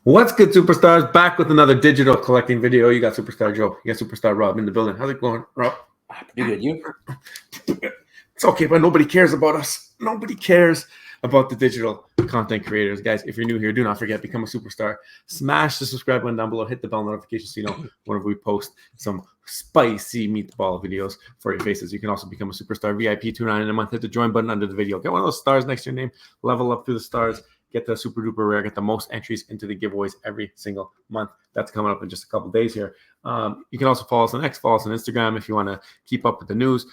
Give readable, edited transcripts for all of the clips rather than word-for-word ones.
What's good, superstars? Back with another digital collecting video. You got Superstar Joe. You got Superstar Rob in the building. How's it going, Rob? Pretty good. You? It's okay, but nobody cares about us. Nobody cares about the digital content creators. Guys, if you're new here, do not forget, become a superstar. Smash the subscribe button down below. Hit the bell notification so you know whenever we post some spicy meatball videos for your faces. You can also become a superstar VIP $2.99 a month. Hit the join button under the video. Get one of those stars next to your name. Level up through the stars. Get the super duper rare, get the most entries into the giveaways every single month. That's coming up in just a couple days here. You can also follow us on X, follow us on Instagram if you want to keep up with the news.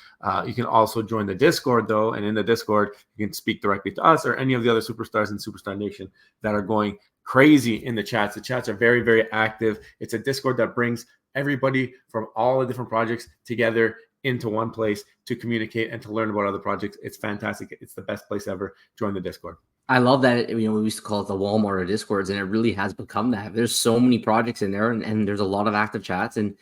You can also join the Discord, though, and in the Discord, you can speak directly to us or any of the other superstars in Superstar Nation that are going crazy in the chats. The chats are very, very active. It's a Discord that brings everybody from all the different projects together into one place to communicate and to learn about other projects. It's fantastic. It's the best place ever. Join the Discord. I love that. We used to call it the Walmart of Discords, and it really has become that. There's so many projects in there, and there's a lot of active chats, and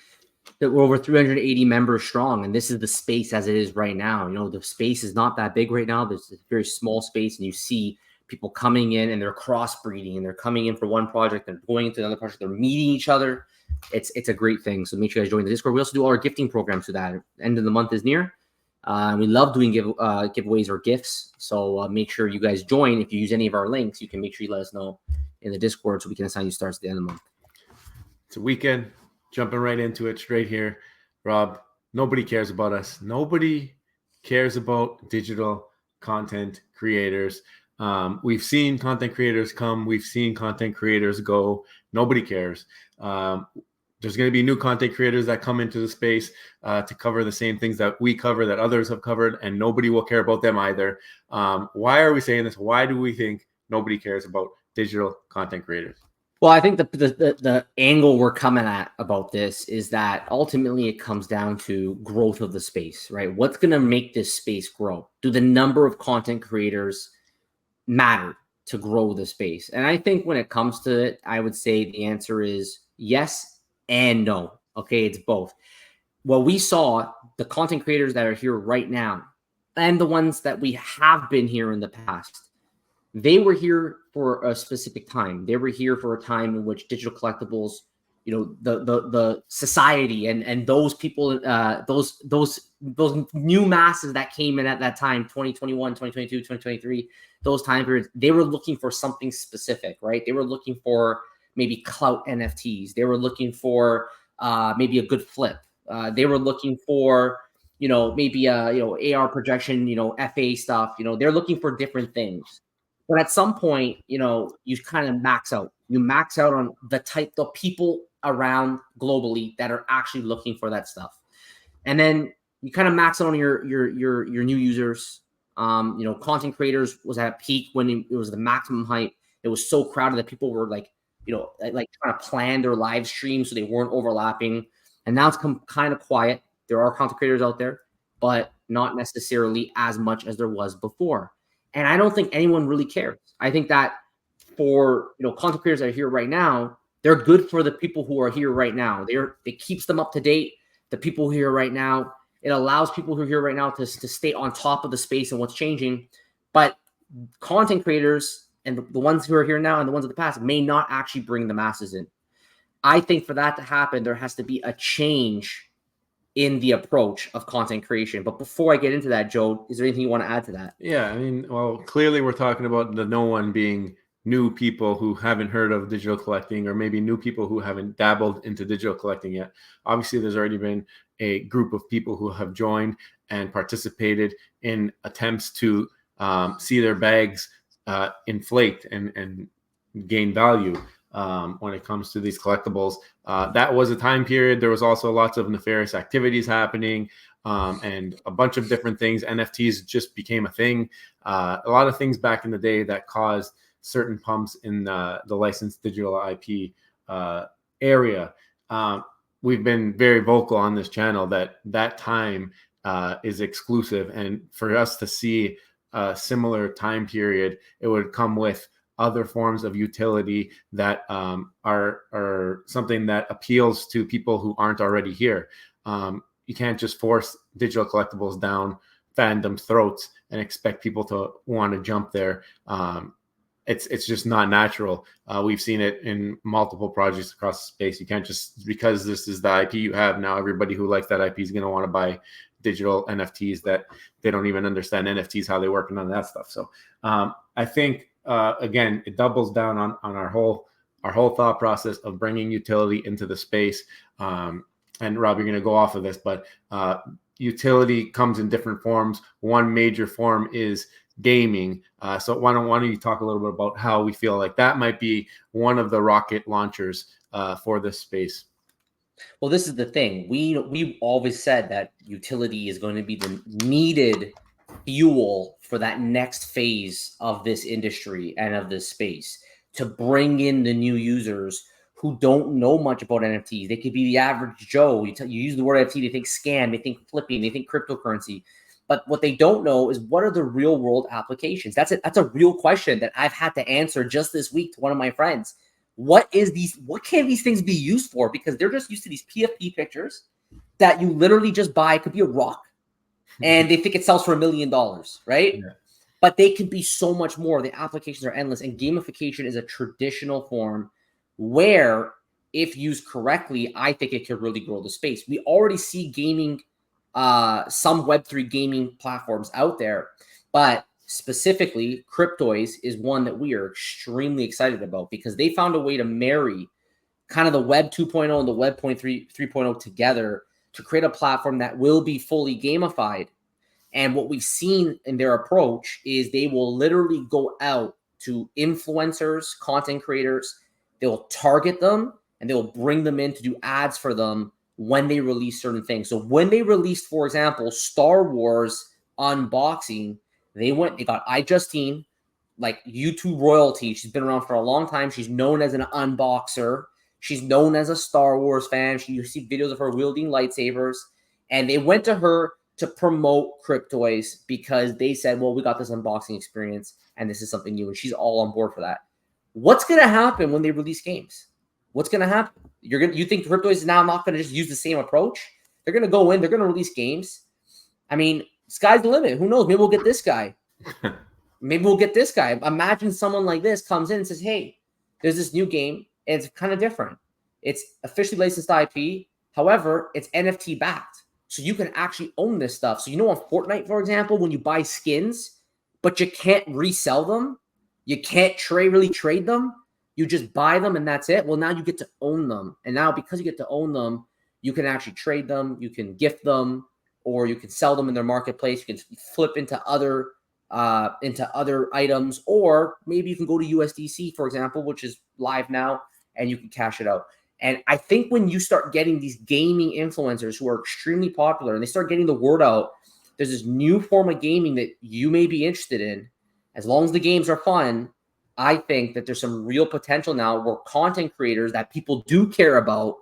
we're over 380 members strong. And this is the space as it is right now. The space is not that big right now. There's a very small space, and you see people coming in, and they're crossbreeding, and they're coming in for one project, and going into another project. They're meeting each other. It's a great thing. So make sure you guys join the Discord. We also do all our gifting programs for that. End of the month is near. We love doing giveaways or gifts. So make sure you guys join. If you use any of our links, you can make sure you let us know in the Discord so we can assign you stars at the end of the month. It's a weekend. Jumping right into it straight here. Rob, nobody cares about us. Nobody cares about digital content creators. We've seen content creators come. We've seen content creators go. Nobody cares. There's going to be new content creators that come into the space to cover the same things that we cover, that others have covered, and nobody will care about them either. Why are we saying this? Why do we think nobody cares about digital content creators? Well, I think the angle we're coming at about this is that ultimately it comes down to growth of the space, right? What's going to make this space grow? Do the number of content creators matter to grow the space? And I think when it comes to it, I would say the answer is yes and no. Okay, it's both. Well, we saw the content creators that are here right now and the ones that we have been here in the past. They were here for a specific time. They were here for a time in which digital collectibles, the society and those people, those new masses that came in at that time, 2021, 2022, 2023, those time periods, they were looking for something specific, right? They were looking for maybe clout NFTs. They were looking for maybe a good flip. They were looking for, maybe AR projection, FA stuff. They're looking for different things. But at some point, you kind of max out. You max out on the type of people around globally that are actually looking for that stuff. And then you kind of max out on your new users. Content creators was at a peak when it was the maximum hype. It was so crowded that people were like trying to plan their live stream so they weren't overlapping. And now it's kind of quiet. There are content creators out there, but not necessarily as much as there was before. And I don't think anyone really cares. I think that for content creators that are here right now, they're good for the people who are here right now. It keeps them up to date. The people here right now, it allows people who are here right now to stay on top of the space and what's changing. But content creators and the ones who are here now and the ones of the past may not actually bring the masses in. I think for that to happen, there has to be a change in the approach of content creation. But before I get into that, Joe, is there anything you want to add to that? Yeah, well, clearly we're talking about the no one being new people who haven't heard of digital collecting, or maybe new people who haven't dabbled into digital collecting yet. Obviously, there's already been a group of people who have joined and participated in attempts to see their bags inflate and gain value when it comes to these collectibles. That was a time period. There was also lots of nefarious activities happening and a bunch of different things. NFTs just became a thing. A lot of things back in the day that caused certain pumps in the licensed digital IP area. We've been very vocal on this channel that time is exclusive. And for us to see a similar time period, it would come with other forms of utility that are something that appeals to people who aren't already here. You can't just force digital collectibles down fandom's throats and expect people to want to jump there. it's just not natural. We've seen it in multiple projects across the space. You can't just, because this is the IP you have now, everybody who likes that IP is going to want to buy digital NFTs that they don't even understand NFTs, how they work, and none of that stuff. So I think again, it doubles down on our whole thought process of bringing utility into the space. And Rob, you're going to go off of this, but utility comes in different forms. One major form is gaming. So why don't you talk a little bit about how we feel like that might be one of the rocket launchers for this space? Well, this is the thing. We've always said that utility is going to be the needed fuel for that next phase of this industry and of this space, to bring in the new users who don't know much about NFTs. They could be the average Joe. You use the word NFT, they think scam, they think flipping, they think cryptocurrency. But what they don't know is, what are the real world applications? That's a real question that I've had to answer just this week to one of my friends. What can these things be used for? Because they're just used to these PFP pictures that you literally just buy. It could be a rock, and they think it sells for $1 million, right? Yeah. But they can be so much more. The applications are endless, and gamification is a traditional form where, if used correctly, I think it could really grow the space. We already see gaming, some Web3 gaming platforms out there, but specifically Cryptoys is one that we are extremely excited about, because they found a way to marry kind of the Web 2.0 and the Web 3.0 together to create a platform that will be fully gamified. And what we've seen in their approach is they will literally go out to influencers, content creators. They will target them and they will bring them in to do ads for them when they release certain things. So when they released, for example, Star Wars unboxing, they got iJustine, like YouTube royalty. She's been around for a long time. She's known as an unboxer. She's known as a Star Wars fan. You see videos of her wielding lightsabers. And they went to her to promote Cryptoys because they said, well, we got this unboxing experience and this is something new. And she's all on board for that. What's going to happen when they release games? What's going to happen? You think Cryptoys is now not going to just use the same approach? They're going to go in, they're going to release games. I mean, sky's the limit. Who knows? Maybe we'll get this guy. Maybe we'll get this guy. Imagine someone like this comes in and says, hey, there's this new game, and it's kind of different. It's officially licensed IP. However, it's NFT backed. So you can actually own this stuff. So you know, on Fortnite, for example, when you buy skins, but you can't resell them, you can't really trade them, you just buy them and that's it. Well, now you get to own them. And now because you get to own them, you can actually trade them, you can gift them, or you can sell them in their marketplace. You can flip into other items, or maybe you can go to USDC, for example, which is live now, and you can cash it out. And I think when you start getting these gaming influencers who are extremely popular and they start getting the word out, there's this new form of gaming that you may be interested in. As long as the games are fun, I think that there's some real potential now where content creators that people do care about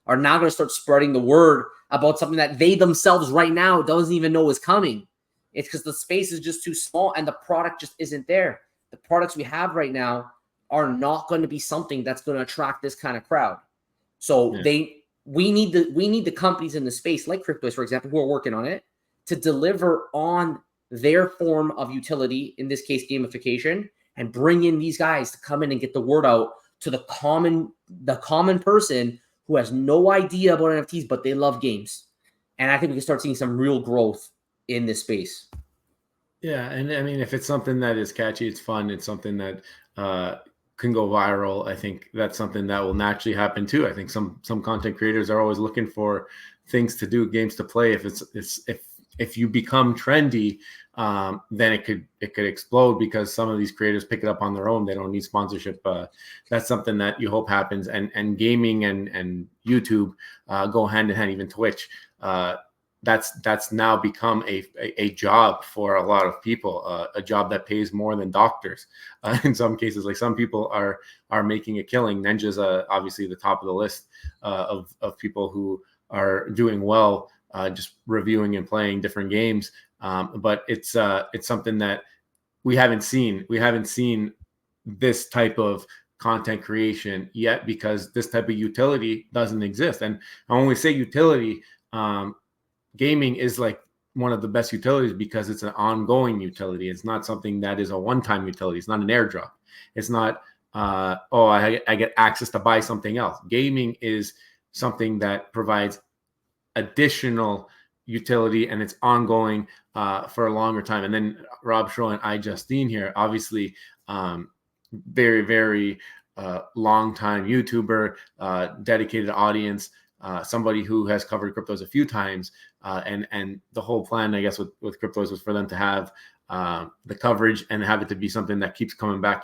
are now going to start spreading the word about something that they themselves right now doesn't even know is coming. It's because the space is just too small and the product just isn't there. The products we have right now are not going to be something that's going to attract this kind of crowd. So we need the companies in the space like Cryptoys, for example, who are working on it to deliver on their form of utility, in this case gamification, and bring in these guys to come in and get the word out to the common person who has no idea about NFTs, but they love games. And I think we can start seeing some real growth in this space. Yeah, and I mean, if it's something that is catchy, it's fun, it's something that can go viral, I think that's something that will naturally happen too. I think some content creators are always looking for things to do, games to play. If you become trendy, then it could explode, because some of these creators pick it up on their own. They don't need sponsorship. That's something that you hope happens. And gaming and YouTube go hand in hand, even Twitch. That's now become a job for a lot of people, a job that pays more than doctors in some cases. Like, some people are making a killing. Ninja's obviously the top of the list of people who are doing well, just reviewing and playing different games. But it's something that we haven't seen. We haven't seen this type of content creation yet, because this type of utility doesn't exist. And when we say utility, gaming is like one of the best utilities because it's an ongoing utility. It's not something that is a one-time utility. It's not an airdrop. It's not, I get access to buy something else. Gaming is something that provides additional utility, and it's ongoing for a longer time. And then Rob Shaw and iJustine here, obviously, very, very long time YouTuber, dedicated audience, somebody who has covered cryptos a few times, and the whole plan, I guess, with cryptos was for them to have the coverage and have it to be something that keeps coming back,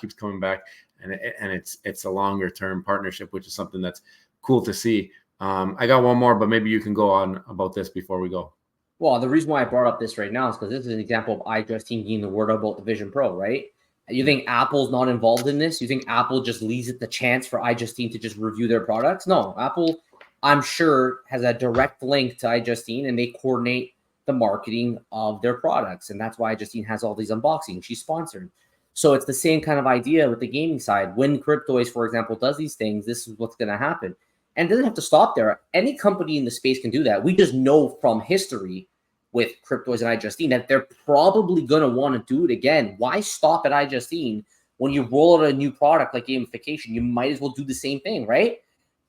and it's a longer term partnership, which is something that's cool to see. I got one more, but maybe you can go on about this before we go. Well, the reason why I brought up this right now is because this is an example of iJustine getting the word about the Vision Pro, right? You think Apple's not involved in this? You think Apple just leaves it the chance for iJustine to just review their products? No, Apple, I'm sure, has a direct link to iJustine, and they coordinate the marketing of their products. And that's why iJustine has all these unboxings. She's sponsored. So it's the same kind of idea with the gaming side. When Cryptoys, for example, does these things, this is what's going to happen. And it doesn't have to stop there. Any company in the space can do that. We just know from history with Cryptoys and iJustine that they're probably going to want to do it again. Why stop at iJustine when you roll out a new product like gamification? You might as well do the same thing, right?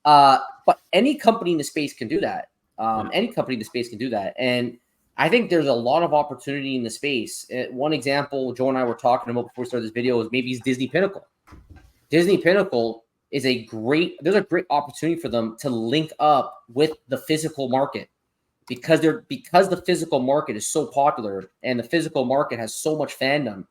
But any company in the space can do that. Any company in the space can do that. And I think there's a lot of opportunity in the space. One example Joe and I were talking about before we started this video is maybe Disney Pinnacle. Disney Pinnacle is there's a great opportunity for them to link up with the physical market because the physical market is so popular and the physical market has so much fandom.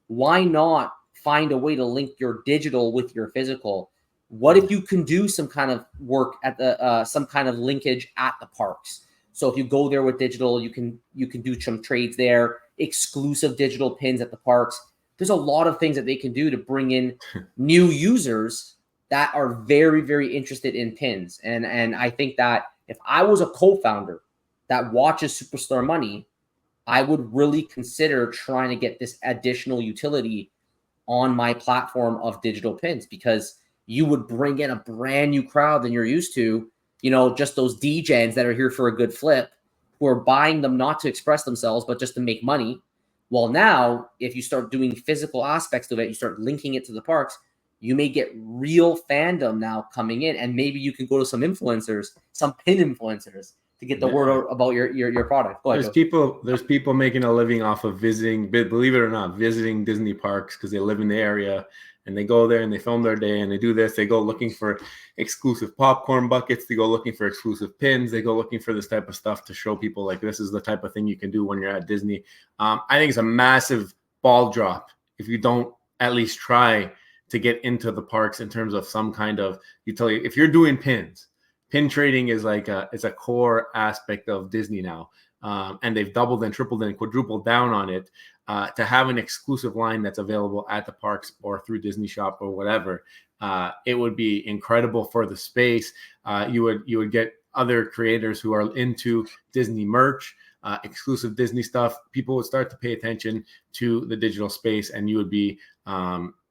Why not find a way to link your digital with your physical? What if you can do some kind of work at the some kind of linkage at the parks? So if you go there with digital, you can do some trades there, exclusive digital pins at the parks. There's a lot of things that they can do to bring in new users that are very, very interested in pins. And I think that if I was a co-founder that watches Superstar Money, I would really consider trying to get this additional utility on my platform of digital pins, because you would bring in a brand new crowd than you're used to, just those degens that are here for a good flip, who are buying them not to express themselves, but just to make money. Well, now, if you start doing physical aspects of it, you start linking it to the parks, you may get real fandom now coming in, and maybe you can go to some influencers, some pin influencers, to get the word out about your product. Go ahead, there's people making a living off of visiting, believe it or not, visiting Disney parks because they live in the area and they go there and they film their day and they do this. They go looking for exclusive popcorn buckets. They go looking for exclusive pins. They go looking for this type of stuff to show people like this is the type of thing you can do when you're at Disney. I think it's a massive ball drop if you don't at least try to get into the parks in terms of some kind of utility. If you're doing pins, pin trading is it's a core aspect of Disney now. And they've doubled and tripled and quadrupled down on it to have an exclusive line that's available at the parks or through Disney Shop or whatever. It would be incredible for the space. You would get other creators who are into Disney merch, exclusive Disney stuff. People would start to pay attention to the digital space, and you would be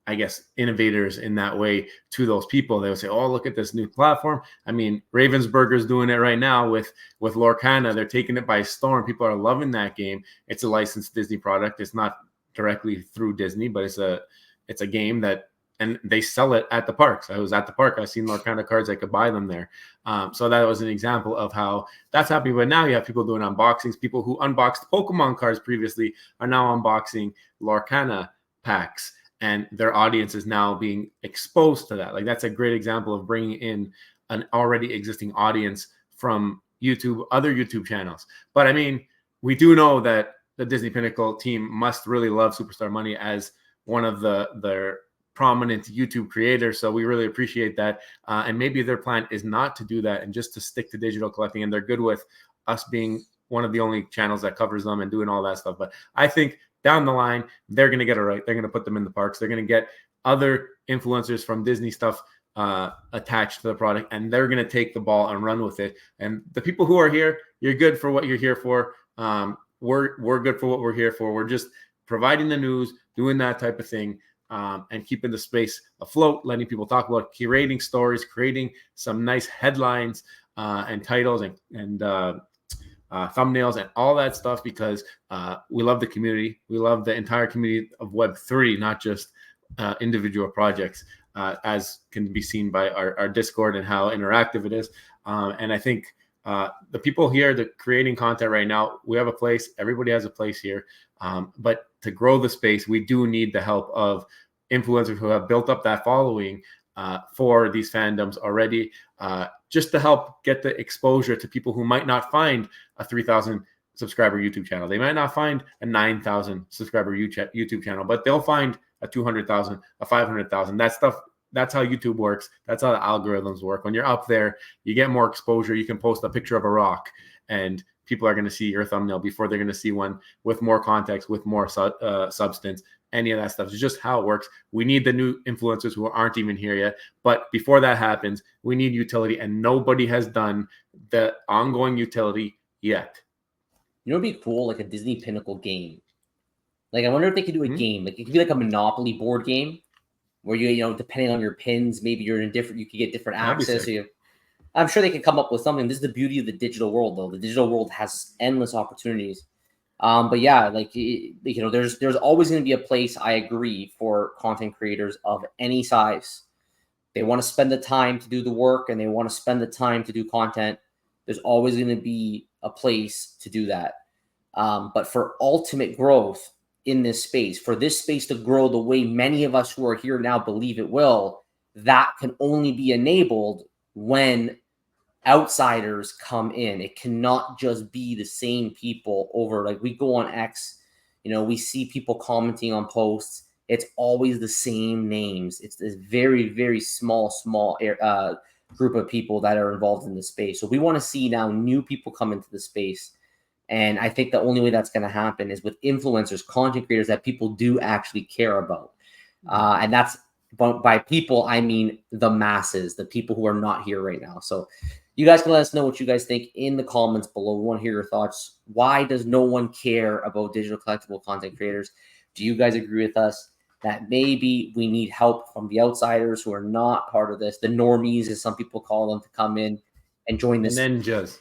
I guess, innovators in that way to those people. They would say, oh, look at this new platform. I mean, Ravensburger's doing it right now with Lorcana. They're taking it by storm. People are loving that game. It's a licensed Disney product. It's not directly through Disney, but it's a game that, and they sell it at the parks. I was at the park. I seen Lorcana cards. I could buy them there. So that was an example of how that's happening. But now you have people doing unboxings. People who unboxed Pokemon cards previously are now unboxing Lorcana packs. And their audience is now being exposed to that. Like, that's a great example of bringing in an already existing audience from YouTube, other YouTube channels. But I mean, we do know that the Disney Pinnacle team must really love Superstar Money as one of their prominent YouTube creators. So we really appreciate that. And maybe their plan is not to do that and just to stick to digital collecting. And they're good with us being one of the only channels that covers them and doing all that stuff. But I think down the line, they're going to get it right. They're going to put them in the parks. They're going to get other influencers from Disney stuff attached to the product, and they're going to take the ball and run with it. And the people who are here, you're good for what you're here for. We're good for what we're here for. We're just providing the news, doing that type of thing, and keeping the space afloat, letting people talk about, curating stories, creating some nice headlines and titles and thumbnails and all that stuff, because we love the community. We love the entire community of Web3, not just individual projects, as can be seen by our Discord and how interactive it is. And I think the people here that creating content right now, we have a place. Everybody has a place here. But to grow the space, we do need the help of influencers who have built up that following for these fandoms already, just to help get the exposure to people who might not find a 3,000 subscriber YouTube channel. They might not find a 9,000 subscriber YouTube channel, but they'll find a 200,000, a 500,000. That stuff, that's how YouTube works. That's how the algorithms work. When you're up there, you get more exposure. You can post a picture of a rock and people are going to see your thumbnail before they're going to see one with more context, with more substance, any of that stuff. It's just how it works. We need the new influencers who aren't even here yet. But before that happens, we need utility, and nobody has done the ongoing utility yet. You know, it'd be cool, like a Disney Pinnacle game. Like, I wonder if they could do a game. Like, it could be like a Monopoly board game where you know, depending on your pins, maybe you're in different, you could get different access. So I'm sure they could come up with something. This is the beauty of the digital world, though. The digital world has endless opportunities. But yeah, like, you know, there's always going to be a place, I agree, for content creators of any size. They want to spend the time to do the work and they want to spend the time to do content. There's always going to be a place to do that. But for ultimate growth in this space, for this space to grow the way many of us who are here now believe it will, that can only be enabled when outsiders come in. It cannot just be the same people over. Like, we go on X, you know, we see people commenting on posts. It's always the same names. It's this very, very small group of people that are involved in the space. So we want to see now new people come into the space. And I think the only way that's going to happen is with influencers, content creators that people do actually care about. And that's, by people, I mean the masses, the people who are not here right now. So you guys can let us know what you guys think in the comments below. We want to hear your thoughts. Why does no one care about digital collectible content creators? Do you guys agree with us that maybe we need help from the outsiders who are not part of this, the normies, as some people call them, to come in and join this? And ninjas.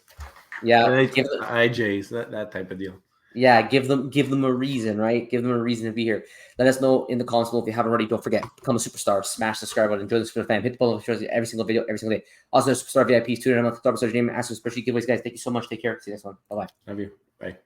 Yeah. IJs, that type of deal. Yeah, give them a reason, right? Give them a reason to be here. Let us know in the comments below if you haven't already. Don't forget, become a superstar, smash the subscribe button, enjoy the super fan, hit the bell notifications every single video, every single day. Also, superstar VIPs, tune in on the top of name, ask for special giveaways, guys. Thank you so much. Take care. See you next one. Bye bye. Love you. Bye.